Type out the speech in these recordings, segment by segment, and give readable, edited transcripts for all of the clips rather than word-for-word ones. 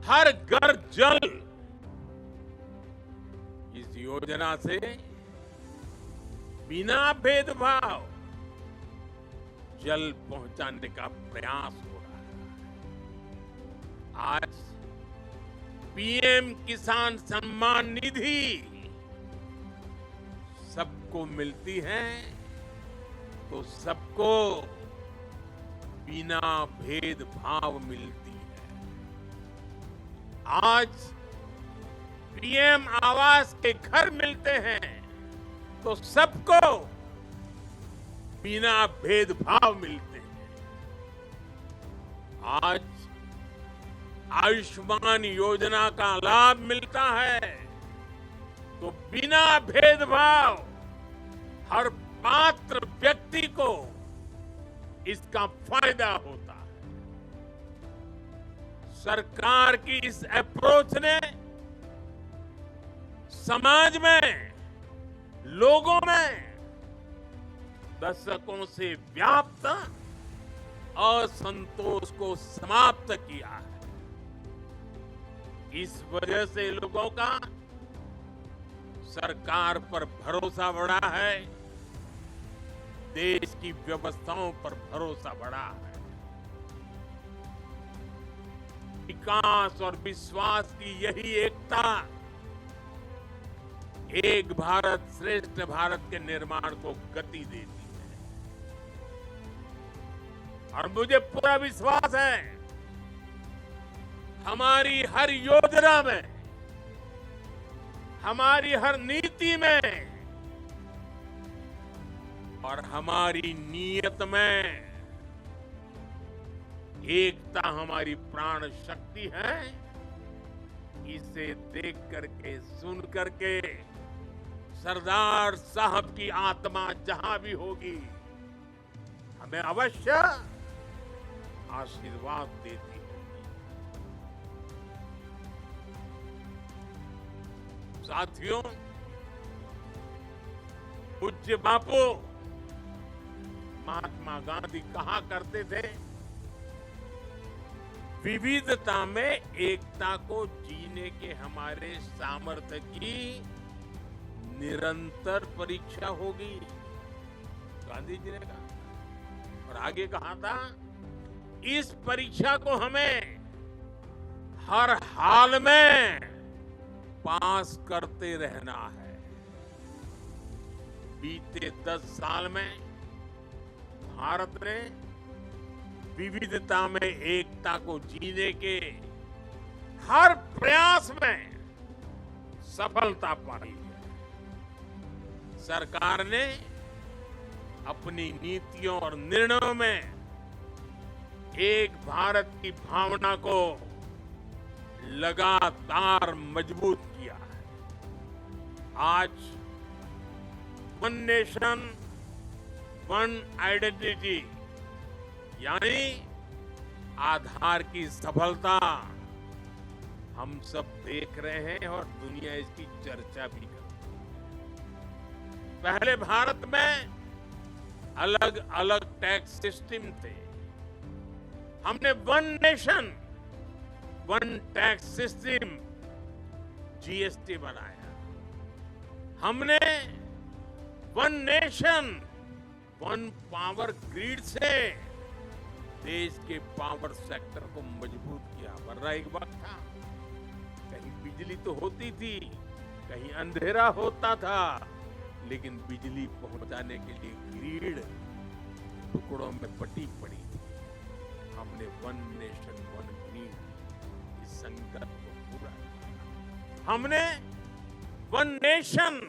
हर घर जल इस योजना से बिना भेदभाव जल पहुंचाने का प्रयास हो रहा है। आज पीएम किसान सम्मान निधि सबको मिलती है तो सबको बिना भेदभाव मिलती है। आज पीएम आवास के घर मिलते हैं तो सबको बिना भेदभाव मिलते हैं। आज आयुष्मान योजना का लाभ मिलता है तो बिना भेदभाव हर पात्र व्यक्ति को इसका फायदा होता है। सरकार की इस अप्रोच ने समाज में, लोगों में दशकों से व्याप्त असंतोष को समाप्त किया है। इस वजह से लोगों का सरकार पर भरोसा बढ़ा है, देश की व्यवस्थाओं पर भरोसा बढ़ा है। विकास और विश्वास की यही एकता एक भारत श्रेष्ठ भारत के निर्माण को गति देती है। और मुझे पूरा विश्वास है हमारी हर योजना में, हमारी हर नीति में और हमारी नीयत में एकता हमारी प्राण शक्ति है। इसे देख करके, सुन करके सरदार साहब की आत्मा जहां भी होगी हमें अवश्य आशीर्वाद देती होगी। साथियों, पूज्य बापू महात्मा गांधी कहा करते थे, विविधता में एकता को जीने के हमारे सामर्थ्य की निरंतर परीक्षा होगी। गांधी जी ने कहा और आगे कहा था, इस परीक्षा को हमें हर हाल में पास करते रहना है। बीते 10 साल में भारत ने विविधता में एकता को जीने के हर प्रयास में सफलता पाई है। सरकार ने अपनी नीतियों और निर्णयों में एक भारत की भावना को लगातार मजबूत किया है। आज वन नेशन वन आइडेंटिटी यानी आधार की सफलता हम सब देख रहे हैं और दुनिया इसकी चर्चा भी कर रही है। पहले भारत में अलग अलग टैक्स सिस्टम थे। हमने one nation one tax system GST बनाया। हमने one nation one power grid से देश के पावर सेक्टर को मजबूत किया। वरना एक वक्त था कहीं बिजली तो होती थी, कहीं अंधेरा होता था, लेकिन बिजली पहुंचाने के लिए ग्रिड टुकड़ों में बटी पड़ी थी। हमने वन नेशन वन ग्रिड इस संकल्प को पूरा किया। हमने one nation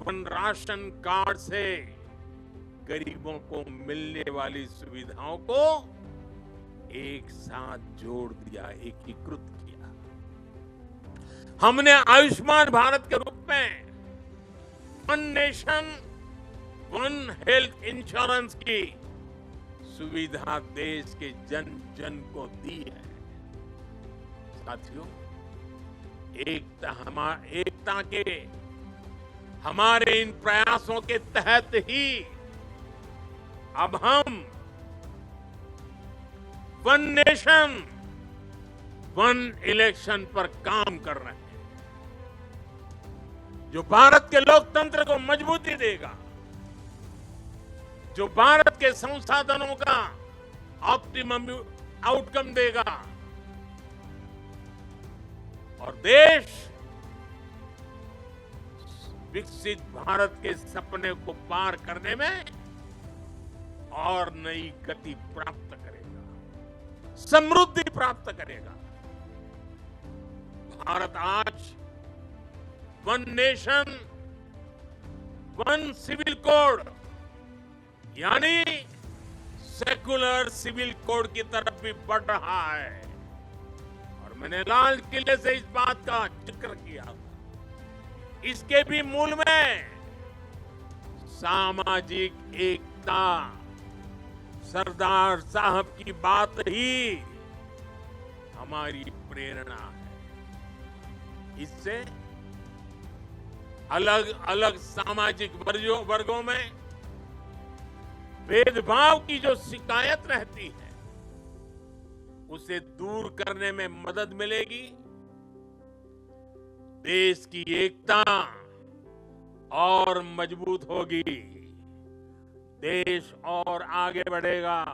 one ration card से गरीबों को मिलने वाली सुविधाओं को एक साथ जोड़ दिया, एकीकृत किया। हमने आयुष्मान भारत के रूप में one nation one health insurance की सुविधा देश के जन जन को दी है। साथियों, एकता के हमारे इन प्रयासों के तहत ही अब हम वन नेशन वन इलेक्शन पर काम कर रहे हैं, जो भारत के लोकतंत्र को मजबूती देगा, जो भारत के संसाधनों का ऑप्टिमम आउटकम देगा और देश विकसित भारत के सपने को पार करने में और नई गति प्राप्त करेगा, समृद्धि प्राप्त करेगा। भारत आज one nation one civil code यानी सेकुलर सिविल कोड की तरफ भी बढ़ रहा है। और मैंने लाल किले से इस बात का जिक्र किया था। इसके भी मूल में सामाजिक एकता, सरदार साहब की बात ही हमारी प्रेरणा है। इससे अलग अलग सामाजिक वर्गों में भेदभाव की जो शिकायत रहती है, उसे दूर करने में मदद मिलेगी। देश की एकता और मजबूत होगी, देश और आगे बढ़ेगा,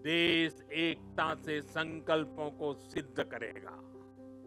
देश एकता से संकल्पों को सिद्ध करेगा।